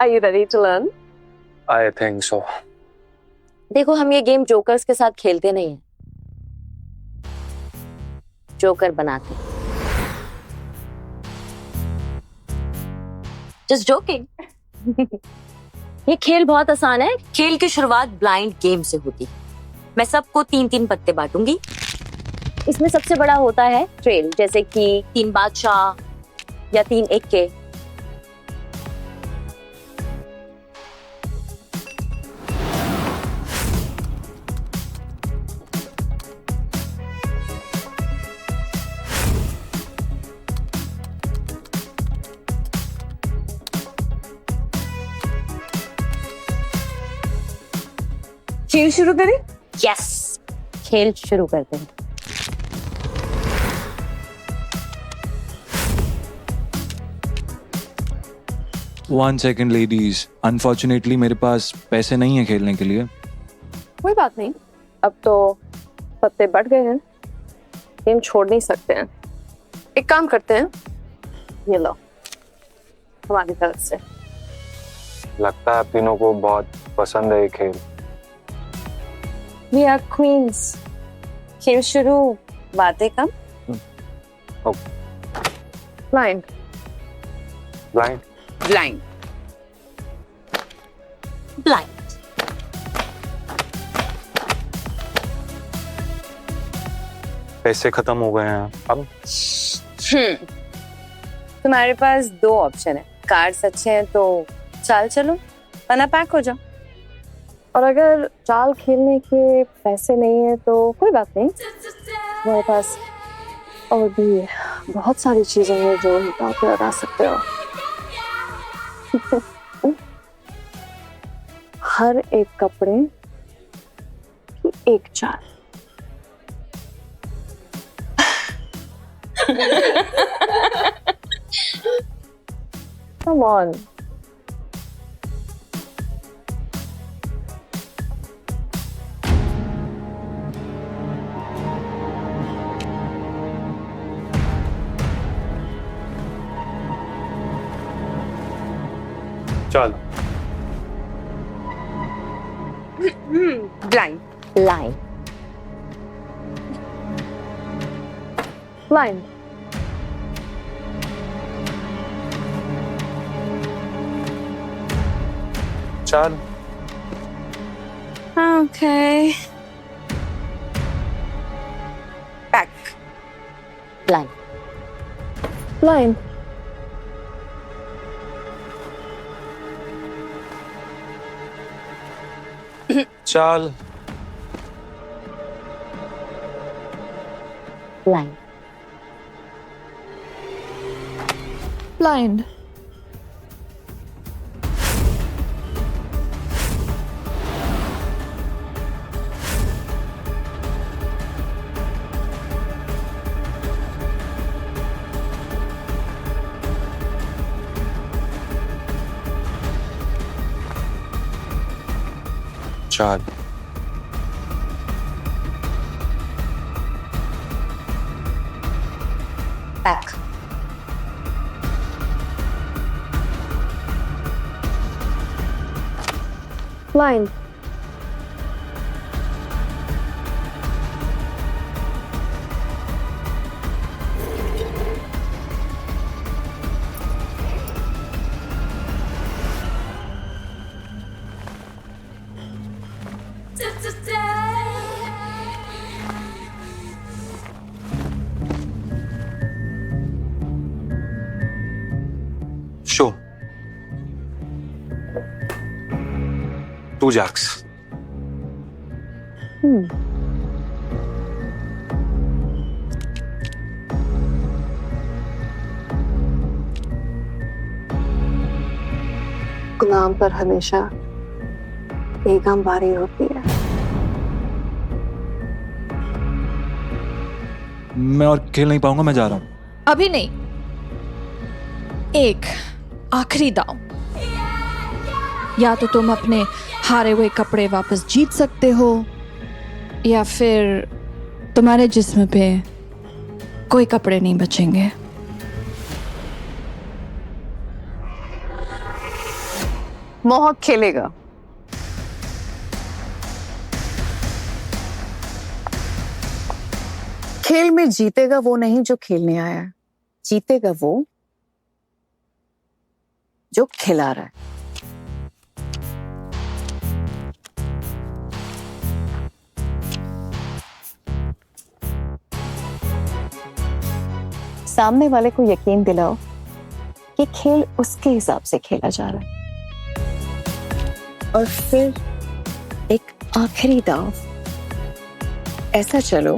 Are you ready to learn? I think so. देखो हम ये गेम जोकर्स के साथ खेलते नहीं हैं, जोकर बनाते हैं। Just joking. ये खेल बहुत आसान है। खेल की शुरुआत ब्लाइंड गेम से होती है। मैं सबको 3-3 पत्ते बांटूंगी। इसमें सबसे बड़ा होता है ट्रेल, जैसे कि 3 बादशाह या 3 एक्के। खेल शुरू करें? यस, खेल शुरू करते हैं। One second, ladies. Unfortunately, मेरे पास पैसे नहीं है खेलने के लिए। कोई बात नहीं, अब तो पत्ते बढ़ गए हैं, गेम छोड़ नहीं सकते हैं। एक काम करते हैं, ये लो हमारी तरफ से। लगता है आप तीनों को बहुत पसंद है ये खेल। We are queens. खेल शुरू, बातें कम। Blind. Blind. Blind. ब्लाइंड। पैसे खत्म हो गए हैं अब। तुम्हारे पास 2 ऑप्शन है, कार्ड्स अच्छे हैं तो चाल चलो वरना पैक हो जाओ, और अगर चाल खेलने के पैसे नहीं है तो कोई बात नहीं, तुम्हारे पास और भी बहुत सारी चीजें हैं जो दांव पे लगा सकते हो। हर एक कपड़े की एक चाल। Come on. चल। Blind. लाइन। Blind. चल। Okay. Pack. ब्लाइंड। Blind. चल। ब्लाइंड। Blind. चल। पैक। Blind. शो। 2 jacks. गुलाम पर हमेशा बेगम बारी होती है। मैं और खेल नहीं पाऊंगा, मैं जा रहा हूँ। अभी नहीं, एक आखिरी दांव। या तो तुम अपने हारे हुए कपड़े वापस जीत सकते हो, या फिर तुम्हारे जिस्म पे कोई कपड़े नहीं बचेंगे। मोहक खेलेगा। खेल में जीतेगा वो नहीं जो खेलने आया है, जीतेगा वो जो खिला रहा है। सामने वाले को यकीन दिलाओ कि खेल उसके हिसाब से खेला जा रहा है, और फिर एक आखिरी दांव ऐसा चलो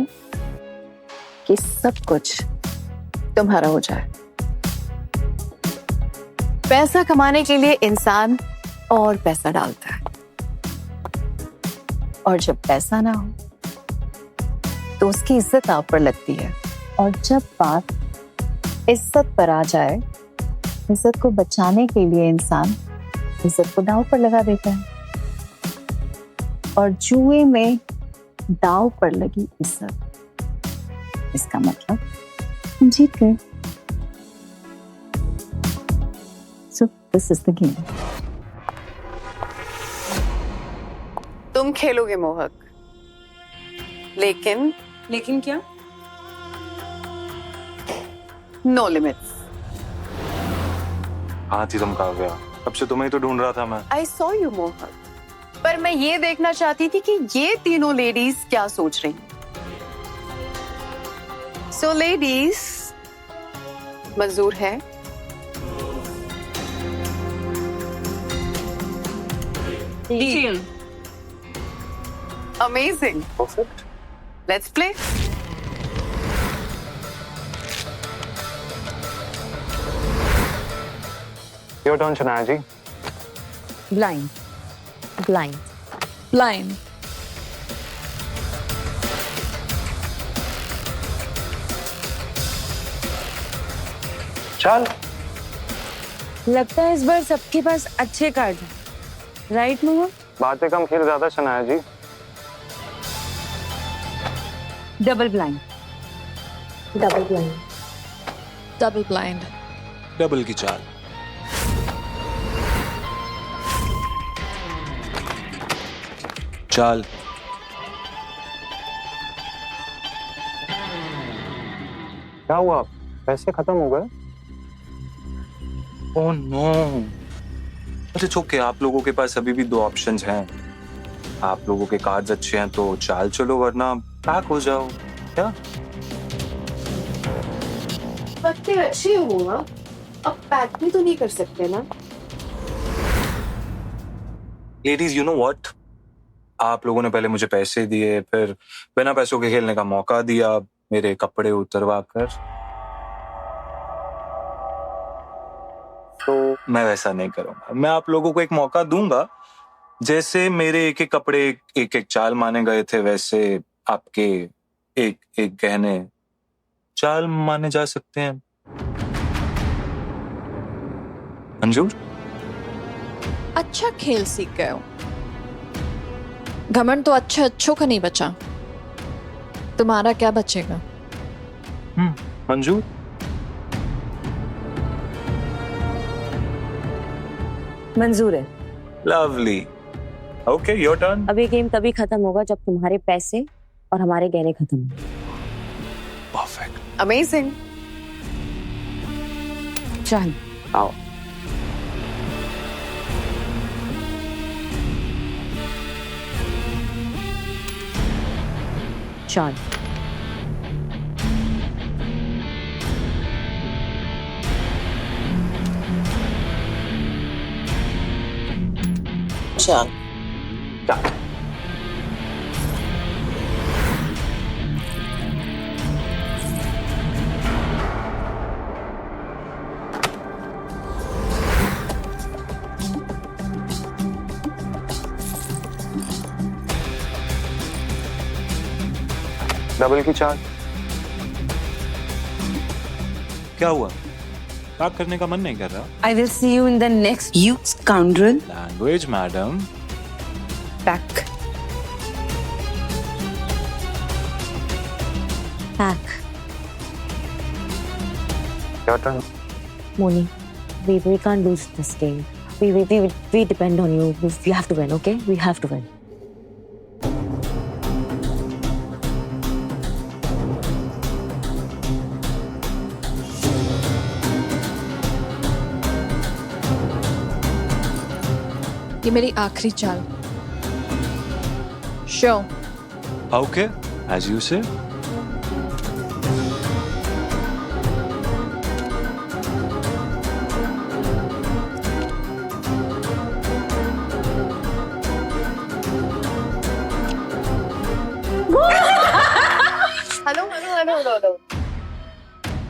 कि सब कुछ तुम्हारा हो जाए। पैसा कमाने के लिए इंसान और पैसा डालता है, और जब पैसा ना हो तो उसकी इज्जत आप पर लगती है, और जब बात इज्जत पर आ जाए, इज्जत को बचाने के लिए इंसान इज्जत को दांव पर लगा देता है, और जुए में दांव पर लगी इज्जत, इसका मतलब हम जीत गए। So this is the game. तुम खेलोगे मोहक, लेकिन क्या? No limits. हाँ थी तुम काव्या, अब से तुम्हें ही तो ढूंढ रहा था मैं। आई सॉ यू मोहक, पर मैं ये देखना चाहती थी कि ये तीनों लेडीज क्या सोच रही हैं। सो लेडीज, मंजूर है? Amazing, perfect. Let's play. Your turn Shanaya ji. Blind blind Blind. चल। लगता है इस बार सबके पास अच्छे कार्ड हैं, राइट मोहक? बातें कम खेल ज्यादा Shanaya ji. Double blind double blind Double blind. Double की चाल। चाल। क्या हुआ, पैसे खत्म हो गए? Oh no. अच्छा चुके, आप लोगों के पास अभी भी 2 ऑप्शंस हैं। आप लोगों के कार्ड्स अच्छे हैं तो चाल चलो, वरना पैक हो जाओ। क्या? पत्ते अच्छे हो, अब पैक भी तो नहीं कर सकते ना। लेडीज, यू नो व्हाट, आप लोगों ने पहले मुझे पैसे दिए, फिर बिना पैसों के खेलने का मौका दिया, मेरे कपड़े उतरवा कर। तो मैं वैसा नहीं करूंगा। मैं आप लोगों को एक मौका दूंगा। जैसे मेरे एक एक कपड़े एक एक चाल माने गए थे, वैसे आपके एक एक गहने चाल माने जा सकते हैं। मंजूर? अच्छा खेल सीख गए हो। घमंड तो अच्छों का नहीं बचा, तुम्हारा क्या बचेगा? मंजूर? मंजूर है। लवली। Okay, your turn. अब ये गेम तभी खत्म होगा जब तुम्हारे पैसे और हमारे गहने खत्म होंगे। परफेक्ट। अमेजिंग। चल आओ। चल। चल। डबल की चाल। क्या हुआ? पैक करने का मन नहीं कर रहा? I will see you in the next, you scoundrel. Language madam. Back. Pack. Your turn. Moni, we can't lose this game. We depend on you. We have to win, okay? We have to win. ये मेरी आखिरी चाल। Show. Okay, as you say. Hello.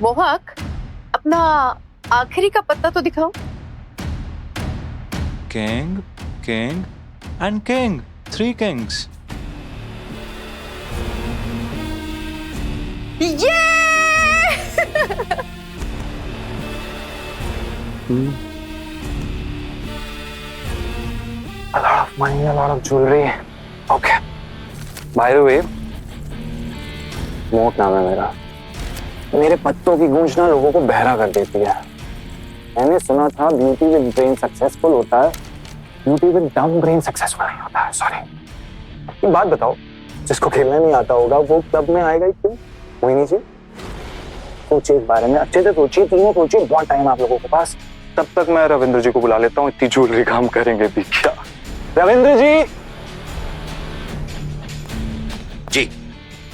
मोहक, अपना आखिरी का पत्ता तो दिखाओ। King, king, and king. 3 kings. ये A lot of money, a lot of jewelry. Okay. By the way, मोट नाम है मेरा। मेरे पत्तों की गूंज ना लोगों को बहरा कर देती है। मैंने सुना था ब्यूटी विद ब्रेन सक्सेसफुल होता है, ब्यूटी विद डम ब्रेन सक्सेसफुल नहीं होता है। सॉरी। एक बात बताओ, जिसको खेलना नहीं आता होगा वो क्लब में आएगा ही क्यों? मोहिनी जी, सोचिए इस बारे में, अच्छे से सोचिए, तीनों सोचिए, बहुत टाइम आप लोगों के पास। तब तक मैं रविंद्र जी को बुला लेता हूँ, इतनी ज्वेलरी काम करेंगे भी क्या। रविंद्र जी। जी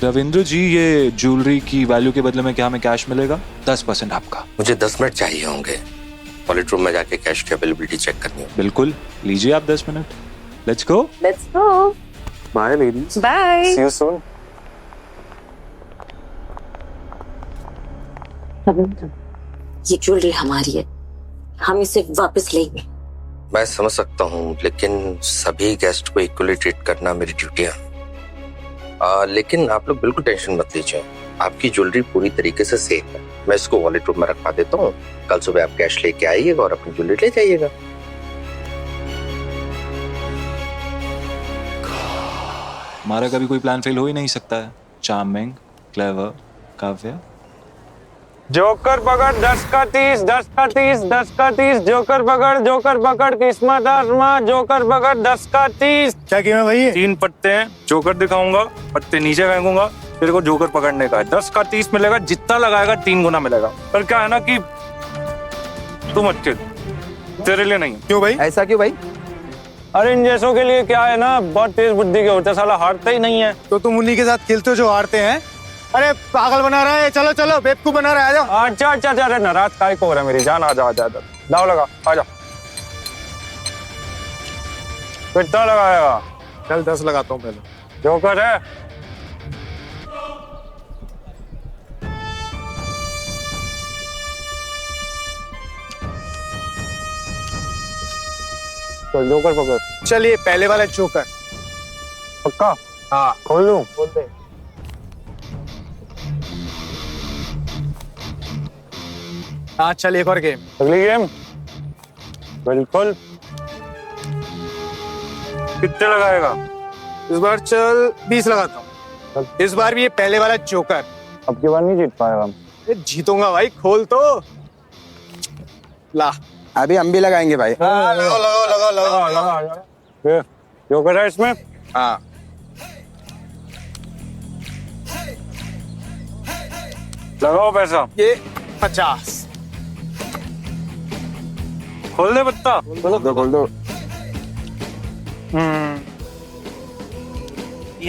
रविंद्र जी, ये ज्वेलरी की वैल्यू के बदले में क्या हमें कैश मिलेगा? 10% आपका। मुझे 10 मिनट चाहिए होंगे, वॉलेट रूम में जाके कैश की अवेलेबिलिटी चेक करनी है। बिल्कुल, लीजिए आप 10 minute. Let's go. Let's go. Bye ladies. Bye. See you soon. ये ज्वेलरी हमारी है, हम इसे वापस लेंगे। मैं समझ सकता हूँ, लेकिन सभी गेस्ट को इक्वली ट्रीट करना मेरी ड्यूटी है। लेकिन आप लोग बिल्कुल टेंशन मत लीजिए, आपकी ज्वेलरी पूरी तरीके से सेफ है। मैं इसको वॉलेट रूम में रखवा देता हूँ, कल सुबह आप कैश लेके आइएगा और अपनी ज्वेलरी ले जाइएगा। हमारा कभी कोई प्लान फेल हो ही नहीं सकता है। Charming, clever, Kavya. जोकर पकड़ 10 का 30, 10 का 30, 10 का 30, जोकर पकड़ किस्मत आजमा, जोकर पकड़ 10 का 30। क्या गेम है भाई? 3 पत्ते हैं, जोकर दिखाऊंगा, पत्ते नीचे फेंकूंगा, तेरे को जोकर पकड़ने का है। 10 का 30 मिलेगा, जितना लगाएगा 3 गुना मिलेगा। पर क्या है ना कि तू मत खेल, तेरे लिए नहीं। क्यों भाई? ऐसा क्यों भाई? अरे इन जैसों के लिए क्या है ना, बहुत तेज बुद्धि के होते हैं, साला हारता ही नहीं है। तो तुम उन्हीं के साथ खेलते हो जो हारते हैं। अरे पागल बना रहा है, चलो चलो बेवकूफ बना रहा है, आ जाओ। अच्छा, अरे नाराज काय को हो रहा है मेरी जान, आ जा दाव लगा, आ जा। कितना लगाएगा? चल 10 लगाता हूँ पहले। जोकर है। तो जोकर पकड़। चलिए पहले वाला जोकर। पक्का? हाँ खोल लूं? बोल दे। हाँ चल एक और गेम। अगली गेम? बिल्कुल। कितने लगाएगा? इस बार चल 20 लगाता हूँ। इस बार भी ये पहले वाला जोकर। अब की बार नहीं जीत पाएगा हम। जीतूंगा भाई, खोल तो ला। अभी हम भी लगाएंगे भाई। लगाओ। ये जोकर है इसमें? हाँ लगाओ पैसा। ये 50। खोल दे पत्ता। खोल दो।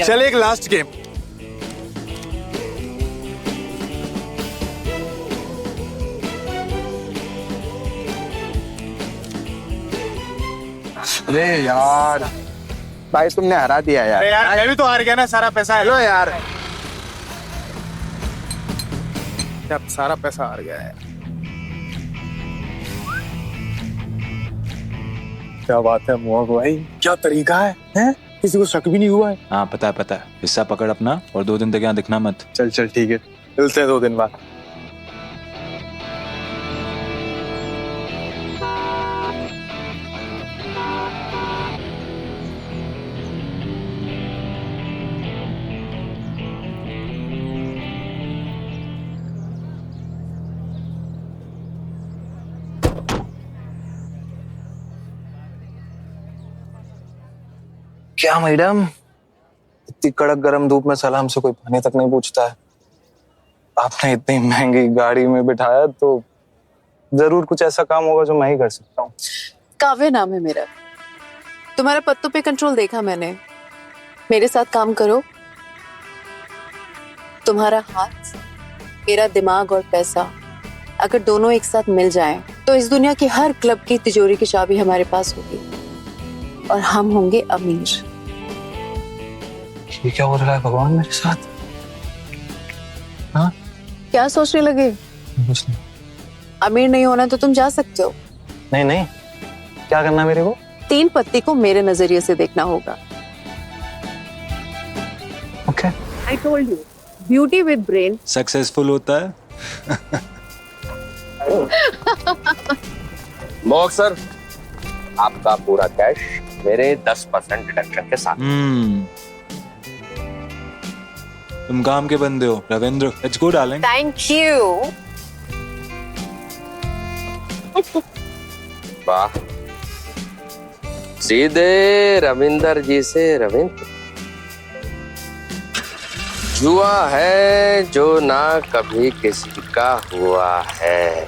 चल एक लास्ट गेम। अरे यार भाई, तुमने हरा दिया यार। अरे यार मैं भी तो हार गया ना, सारा पैसा है। लो यार, अब सारा पैसा हार गया है। क्या बात है मोहक भाई, क्या तरीका है, हैं? किसी को शक भी नहीं हुआ है। हाँ पता है। हिस्सा पकड़ अपना, और 2 दिन तक यहाँ दिखना मत। चल ठीक है, मिलते हैं 2 दिन बाद। क्या मैडम, इतनी कड़क गरम धूप में सलाम से कोई पानी तक नहीं पूछता है। आपने इतनी महंगी गाड़ी में बिठाया तो जरूर कुछ ऐसा काम होगा जो मैं ही कर सकता हूँ। काव्य नाम है मेरा। तुम्हारा पत्तों पे कंट्रोल देखा मैंने। मेरे साथ काम करो। तुम्हारा हाथ, मेरा दिमाग और पैसा अगर दोनों एक साथ मिल जाएं, तो इस दुनिया की हर क्लब की तिजोरी की चाबी हमारे पास होगी और हम होंगे अमीर। ये क्या हो रहा है भगवान मेरे साथ? हाँ, क्या सोचने लगे? कुछ नहीं। अमीर नहीं होना तो तुम जा सकते हो। नहीं नहीं, क्या करना है मेरे को? 3 पत्ती को मेरे नजरिए से देखना होगा। Okay. I told you, beauty with brain successful होता है। मोहक सर, आपका पूरा कैश मेरे 10% डिडक्शन के साथ। तुम काम के बंदे हो Ravindra. Let's go darling. Thank you. वाह, सीधे रविंदर जी से रविंद्र। जुआ है जो ना कभी किसी का हुआ है।